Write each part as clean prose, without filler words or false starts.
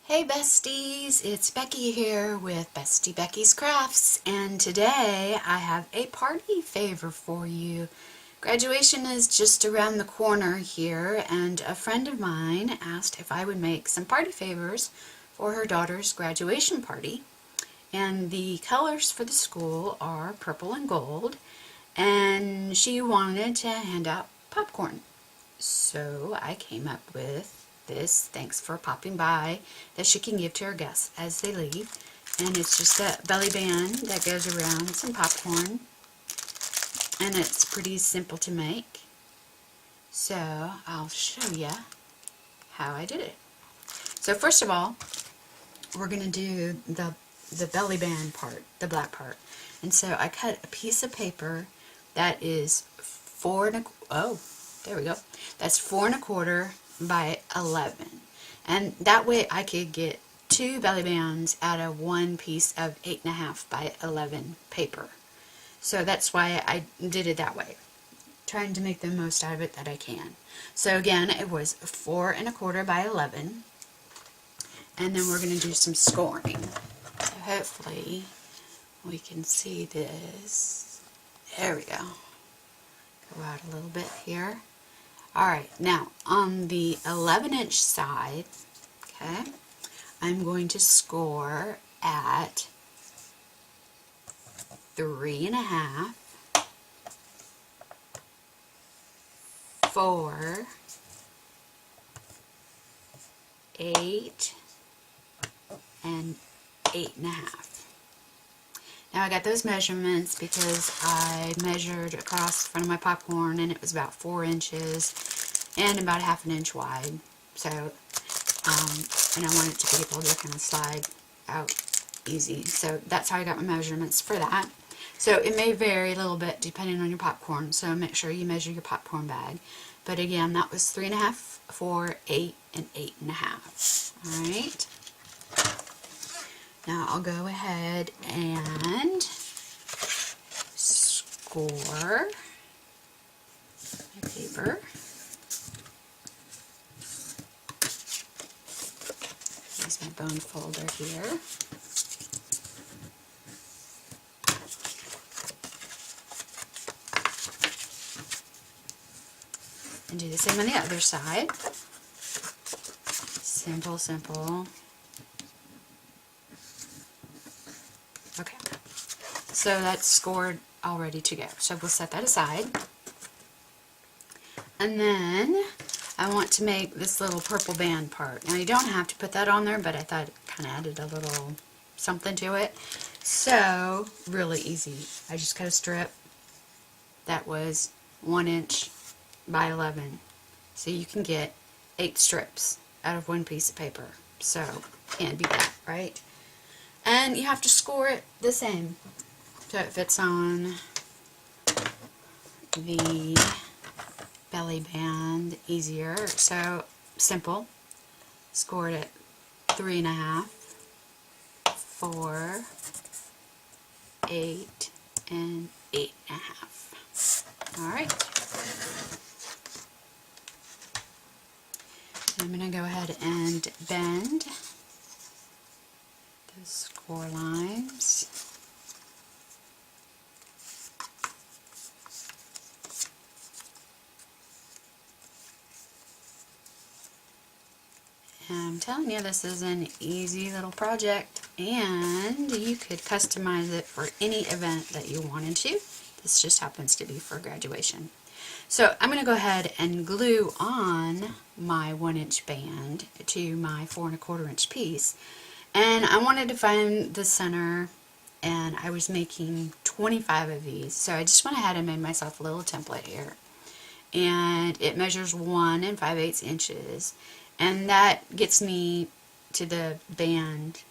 Hey besties, it's Becky here with Bestie Becky's Crafts, and today I have a party favor for you. Graduation is just around the corner here, and a friend of mine asked if I would make some party favors for her daughter's graduation party. And the colors for the school are purple and gold, and she wanted to hand out popcorn. So I came up with this, thanks for popping by, that she can give to her guests as they leave. And it's just a belly band that goes around some popcorn. And it's pretty simple to make. So I'll show you how I did it. So first of all, we're going to do the belly band part, the black part. And so I cut a piece of paper that is there we go. That's 4 1/4 by 11. And that way I could get 2 belly bands out of one piece of 8.5 by 11 paper. So that's why I did it that way. Trying to make the most out of it that I can. So again, it was 4 1/4 by 11. And then we're going to do some scoring. So hopefully we can see this. There we go. Go out a little bit here. Alright, now on the 11-inch side, okay, I'm going to score at 3.5, 4, 8, and 8.5. Now I got those measurements because I measured across the front of my popcorn and it was about 4 inches and about 1/2 inch wide. So, and I want it to be able to kind of slide out easy. So that's how I got my measurements for that. So it may vary a little bit depending on your popcorn, so make sure you measure your popcorn bag. But again, that was 3.5, 4, 8, and 8.5. Alright. Now I'll go ahead and score my paper. Here's my bone folder here. And do the same on the other side. Simple, simple. Okay, so that's scored all ready to go. So we'll set that aside. And then I want to make this little purple band part. Now you don't have to put that on there, but I thought it kind of added a little something to it. So, really easy. I just cut a strip that was 1 inch by 11. So you can get 8 strips out of one piece of paper. So, can't beat that, right? And you have to score it the same so it fits on the belly band easier. So simple. Scored at 3.5, 4, 8, and 8.5. Alright. I'm going to go ahead and bend those score lines. And I'm telling you, this is an easy little project, and you could customize it for any event that you wanted to. This just happens to be for graduation. So I'm going to go ahead and glue on my 1 inch band to my 4 1/4 inch piece. And I wanted to find the center, and I was making 25 of these. So I just went ahead and made myself a little template here. And it measures 1 5/8 inches. And that gets me to the band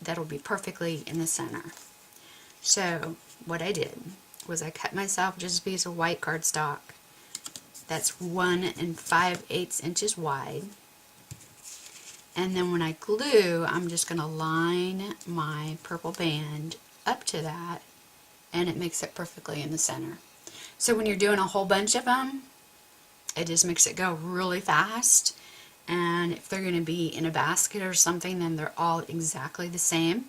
that'll be perfectly in the center. So what I did was I cut myself just a piece of white cardstock that's 1 5/8 inches wide. And then when I glue, I'm just going to line my purple band up to that, and it makes it perfectly in the center. So when you're doing a whole bunch of them, it just makes it go really fast, and if they're going to be in a basket or something, then they're all exactly the same.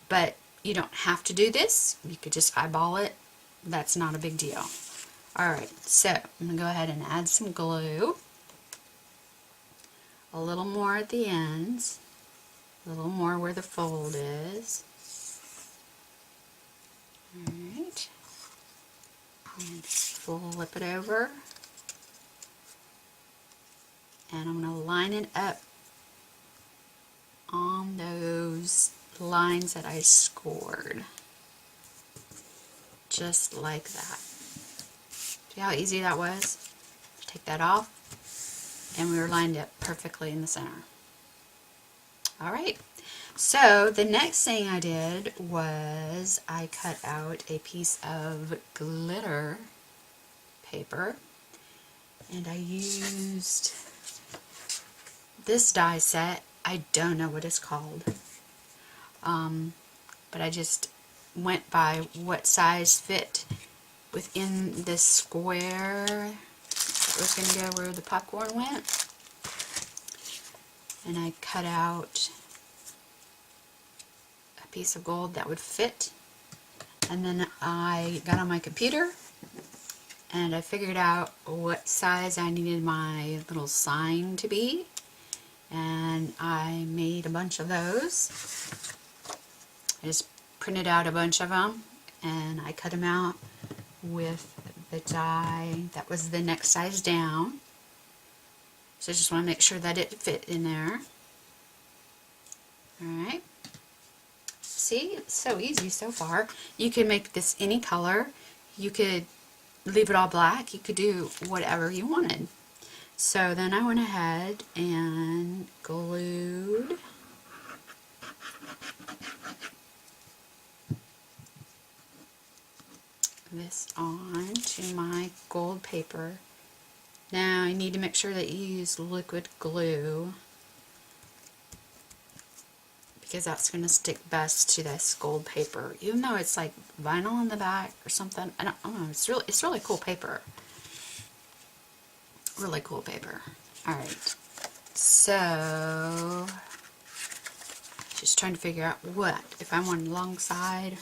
But you don't have to do this. You could just eyeball it. That's not a big deal. Alright, so I'm going to go ahead and add some glue. A little more at the ends. A little more where the fold is. Alright. And flip it over. And I'm going to line it up on those lines that I scored. Just like that. See how easy that was? Take that off, and we were lined up perfectly in the center. Alright, so the next thing I did was I cut out a piece of glitter paper, and I used this die set. I don't know what it's called, but I just went by what size fit within this square that was going to go where the popcorn went. And I cut out a piece of gold that would fit. And then I got on my computer and I figured out what size I needed my little sign to be. And I made a bunch of those. I just printed out a bunch of them and I cut them out with the die that was the next size down. So I just want to make sure that it fit in there. Alright. See, it's so easy so far. You can make this any color. You could leave it all black. You could do whatever you wanted. So then I went ahead and glued this on to my gold paper. Now I need to make sure that you use liquid glue because that's going to stick best to this gold paper, even though it's like vinyl in the back or something. I don't know. It's really cool paper. Really cool paper. Alright, so just trying to figure out what, if I want the long side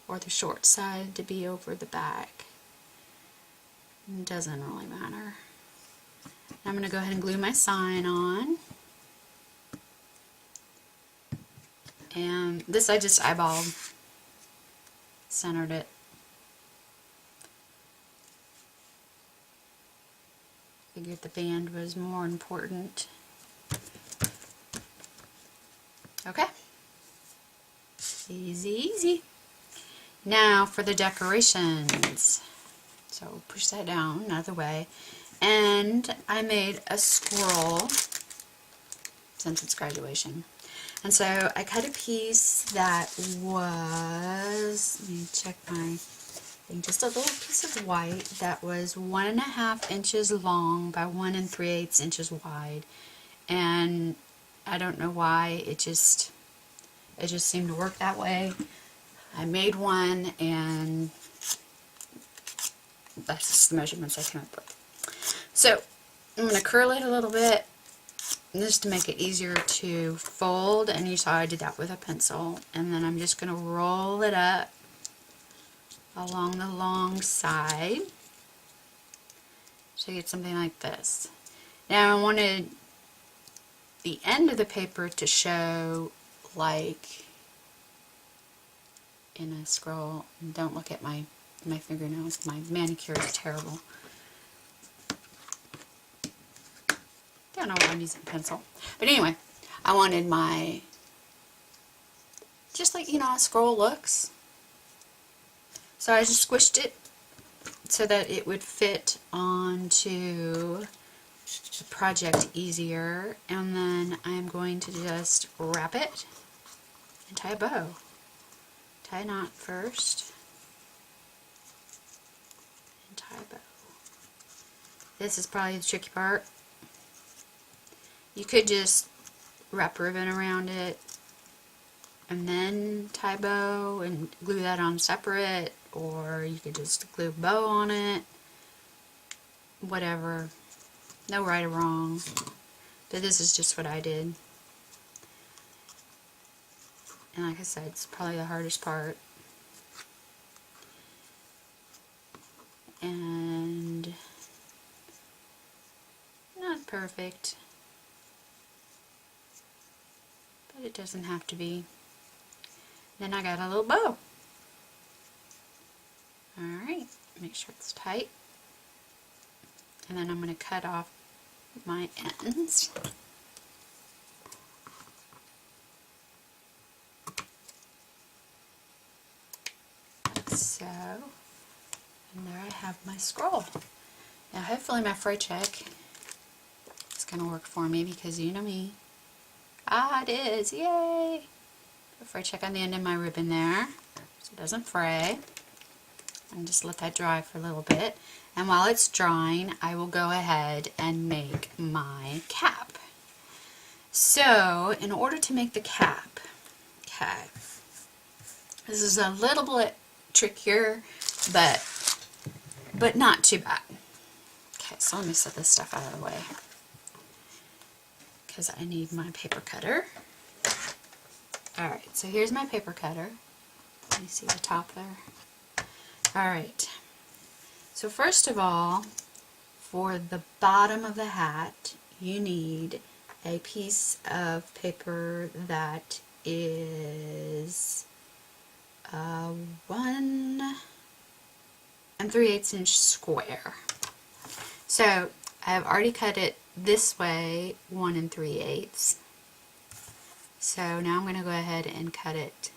or the short side to be over the back. It doesn't really matter. I'm going to go ahead and glue my sign on. And this I just eyeballed, centered it. Figured the band was more important. Okay. Easy, easy. Now for the decorations. So push that down out of the way. And I made a squirrel since it's graduation. And so I cut a piece that was, let me check my thing, just a little piece of white that was 1.5 inches long by 1 3/8 inches wide. And I don't know why, it just seemed to work that way. I made one and that's just the measurements I came up with. So I'm going to curl it a little bit just to make it easier to fold, and you saw I did that with a pencil. And then I'm just going to roll it up along the long side so you get something like this. Now I wanted the end of the paper to show like in a scroll. Don't look at my fingernails. My manicure is terrible. Don't know why I'm using a pencil. But anyway, I wanted my, just like, you know, a scroll looks. So I just squished it so that it would fit onto the project easier. And then I'm going to just wrap it and tie a bow. Tie a knot first. And tie a bow. This is probably the tricky part. You could just wrap ribbon around it and then tie a bow and glue that on separate, or you could just glue a bow on it. Whatever. No right or wrong. but this is just what I did. And like I said, it's probably the hardest part. And not perfect, but it doesn't have to be. Then I got a little bow. Alright, make sure it's tight. And then I'm going to cut off my ends. So, and there I have my scroll. Now hopefully my fray check is going to work for me, because you know me. Ah, it is! Yay! Put a fray check on the end of my ribbon there so it doesn't fray. And just let that dry for a little bit. And while it's drying, I will go ahead and make my cap. So, in order to make the cap, okay, this is a little bit trickier, but not too bad. Okay, so let me set this stuff out of the way, because I need my paper cutter. Alright, so here's my paper cutter. Let me see the top there. Alright, so first of all, for the bottom of the hat, you need a piece of paper that is 1 3/8 inch square. So I've already cut it this way 1 3/8. So now I'm going to go ahead and cut it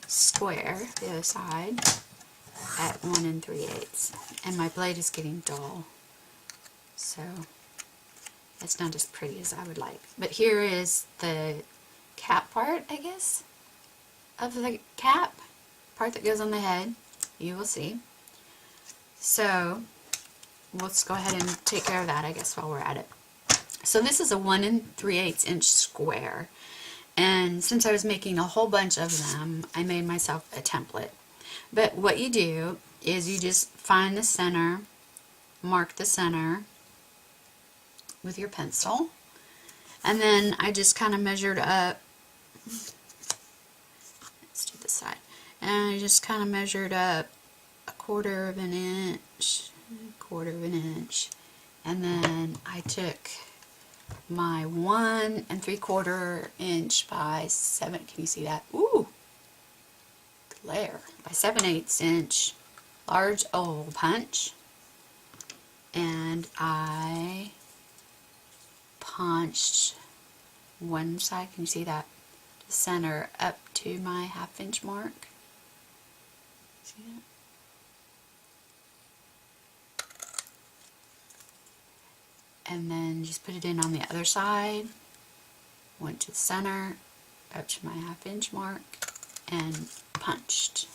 square, the other side, at 1 3/8. And my blade is getting dull, so it's not as pretty as I would like. But here is the cap part, I guess, of the cap, part that goes on the head. You will see. So let's go ahead and take care of that, I guess, while we're at it. So this is a 1 3/8 inch square, and since I was making a whole bunch of them, I made myself a template. But what you do is you just find the center, mark the center with your pencil, and then I just kind of measured up. Let's do this side. And I just kind of measured up 1/4 of an inch, 1/4 of an inch, and then I took my 1 3/4 inch by 7. Can you see that? Ooh, glare! By 7/8 inch large oval punch, and I punched one side. Can you see that? The center up to my 1/2 inch mark. See that? And then just put it in on the other side. Went to the center, up to my 1/2 inch mark, and punched.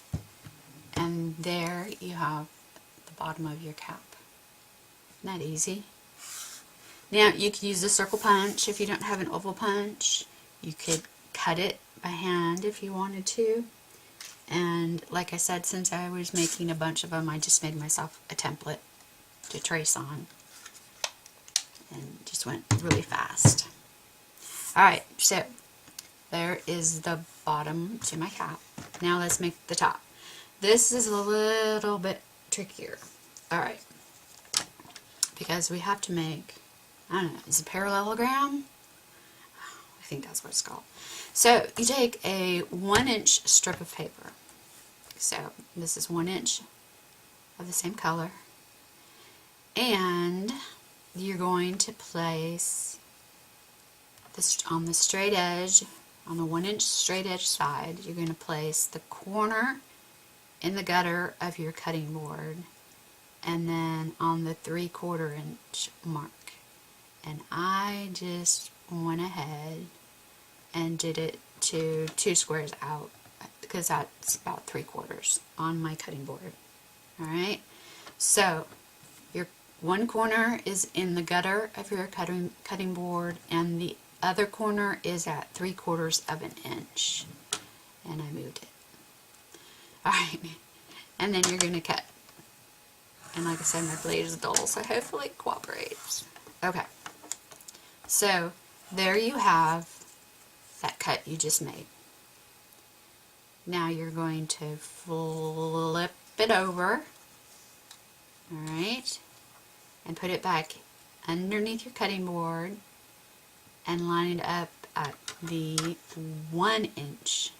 And there you have the bottom of your cap. Isn't that easy? Now you could use a circle punch if you don't have an oval punch. You could cut it by hand if you wanted to. And like I said, since I was making a bunch of them, I just made myself a template to trace on. And just went really fast. Alright, so there is the bottom to my cap. Now let's make the top. This is a little bit trickier. Alright, because we have to make, I don't know, is it a parallelogram? I think that's what it's called. So you take a 1 inch strip of paper. So this is 1 inch of the same color. And you're going to place this on the straight edge, on the 1 inch straight edge side. You're going to place the corner in the gutter of your cutting board, and then on the 3/4 inch mark. And I just went ahead and did it to 2 squares out, because that's about 3/4 on my cutting board. Alright, so your one corner is in the gutter of your cutting board, and the other corner is at 3/4 of an inch. And I moved it. Alright, and then you're going to cut. And like I said, my blade is dull, so hopefully it cooperates. Okay, so there you have that cut you just made. Now you're going to flip it over, alright, and put it back underneath your cutting board and line it up at the 1 inch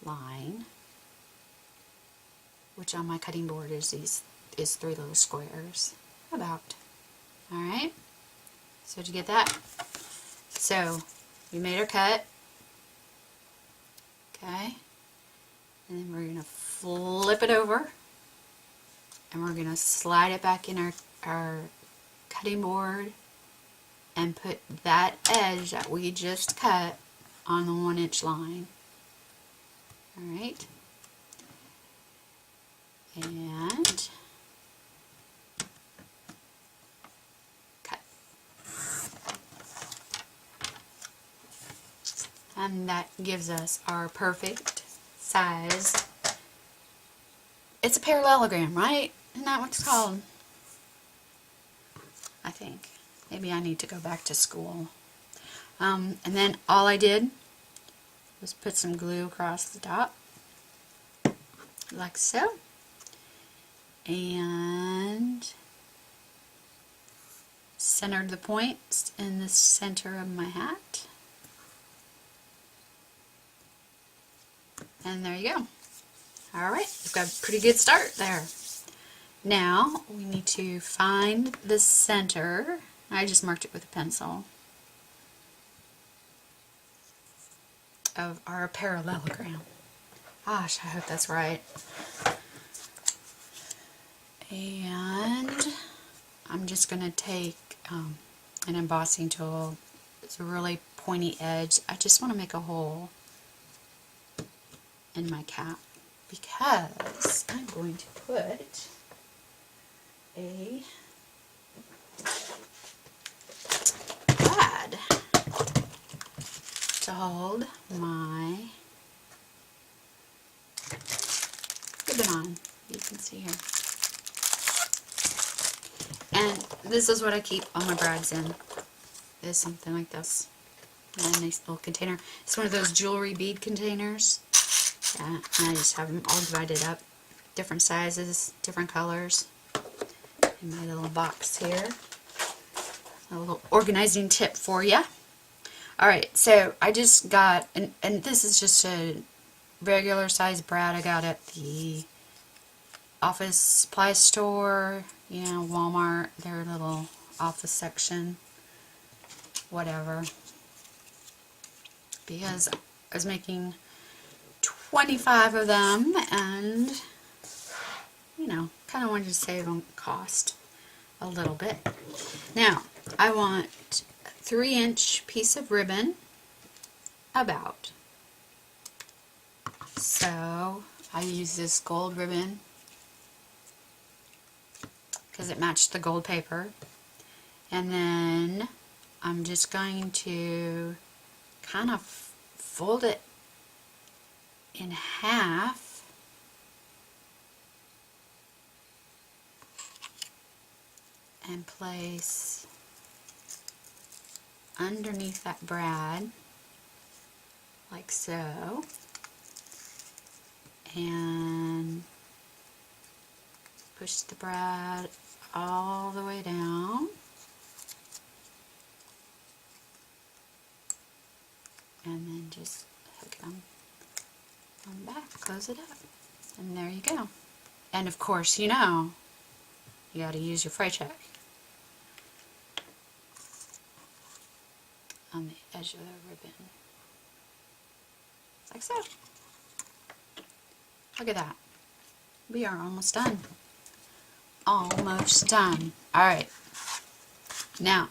line, which on my cutting board is 3 little squares, about. Alright, so did you get that? So we made our cut, okay, and then we're going to flip it over and we're going to slide it back in our cutting board and put that edge that we just cut on the 1 inch line. Alright, and cut. And that gives us our perfect size. It's a parallelogram, right? Isn't that what it's called? I think. Maybe I need to go back to school. And then all I did was put some glue across the top, like so. And centered the points in the center of my hat. And there you go. Alright, we've got a pretty good start there. Now we need to find the center. I just marked it with a pencil of our parallelogram. Gosh, I hope that's right. And I'm just going to take an embossing tool. It's a really pointy edge. I just want to make a hole in my cap because I'm going to put a pad to hold my ribbon on. You can see here. And this is what I keep all my brads in. Is something like this. A nice little container. It's one of those jewelry bead containers. Yeah, and I just have them all divided up. Different sizes, different colors. In my little box here. A little organizing tip for you. Alright, so I just got, and this is just a regular size brad I got at the office supply store, you know, Walmart, their little office section, whatever. Because I was making 25 of them and, you know, kind of wanted to save on cost a little bit. Now, I want a 3-inch piece of ribbon, about. So, I use this gold ribbon because it matched the gold paper. And then I'm just going to kind of fold it in half and place underneath that brad like so, and push the brad all the way down, and then just hook it on the back, close it up, and there you go. And of course, you know, you got to use your fray check on the edge of the ribbon, like so. Look at that. We are almost done. Almost done. Alright. Now,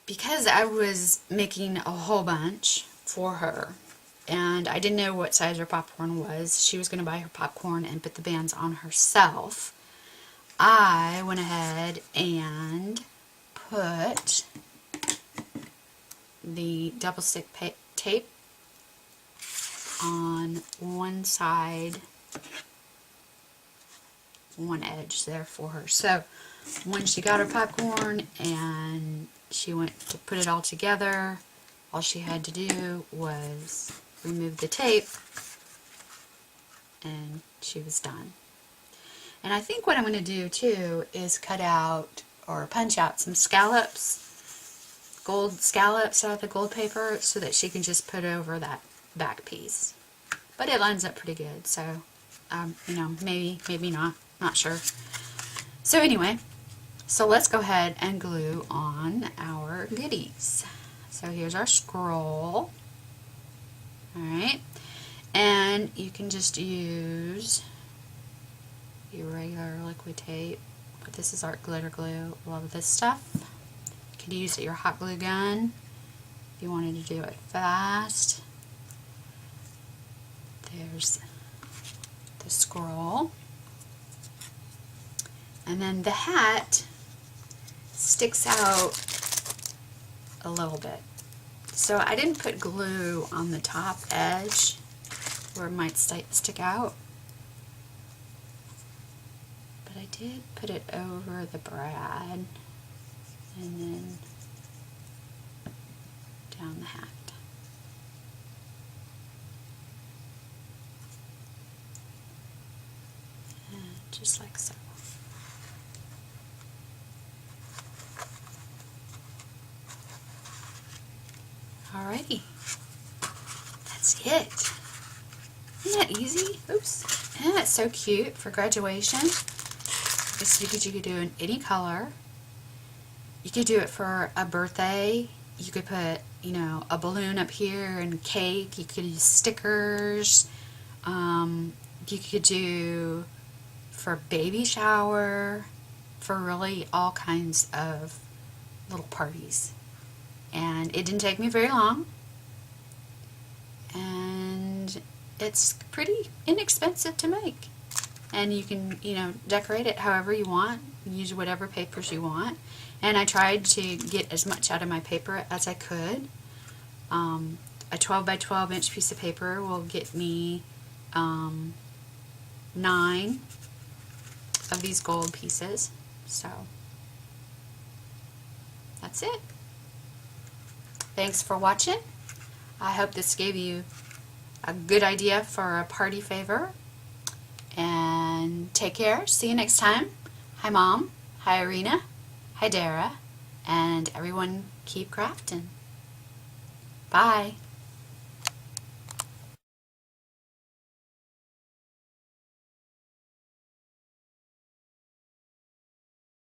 because I was making a whole bunch for her, and I didn't know what size her popcorn was, she was going to buy her popcorn and put the bands on herself, I went ahead and put the double stick tape on one side, one edge there for her. So when she got her popcorn and she went to put it all together, all she had to do was remove the tape and she was done. And I think what I'm going to do too is cut out or punch out some scallops, gold scallops out of the gold paper so that she can just put over that back piece. But it lines up pretty good, so you know, maybe not sure. So anyway, so let's go ahead and glue on our goodies. So here's our scroll. Alright, and you can just use your regular liquid tape, but this is art glitter glue. Love this stuff. You could use your hot glue gun if you wanted to do it fast. There's the scroll. And then the hat sticks out a little bit. So I didn't put glue on the top edge where it might stick out, but I did put it over the brad and then down the hat. And just like so. Alrighty, that's it. Isn't that easy? Oops. Isn't that so cute for graduation? You could do it in any color. You could do it for a birthday. You could put, you know, a balloon up here and cake. You could use stickers. You could do for baby shower, for really all kinds of little parties. And it didn't take me very long, and it's pretty inexpensive to make, and you can, you know, decorate it however you want, use whatever papers you want. And I tried to get as much out of my paper as I could. A 12 by 12 inch piece of paper will get me 9 of these gold pieces, so that's it. Thanks for watching. I hope this gave you a good idea for a party favor. And take care. See you next time. Hi, Mom. Hi, Irina. Hi, Dara. And everyone keep crafting. Bye.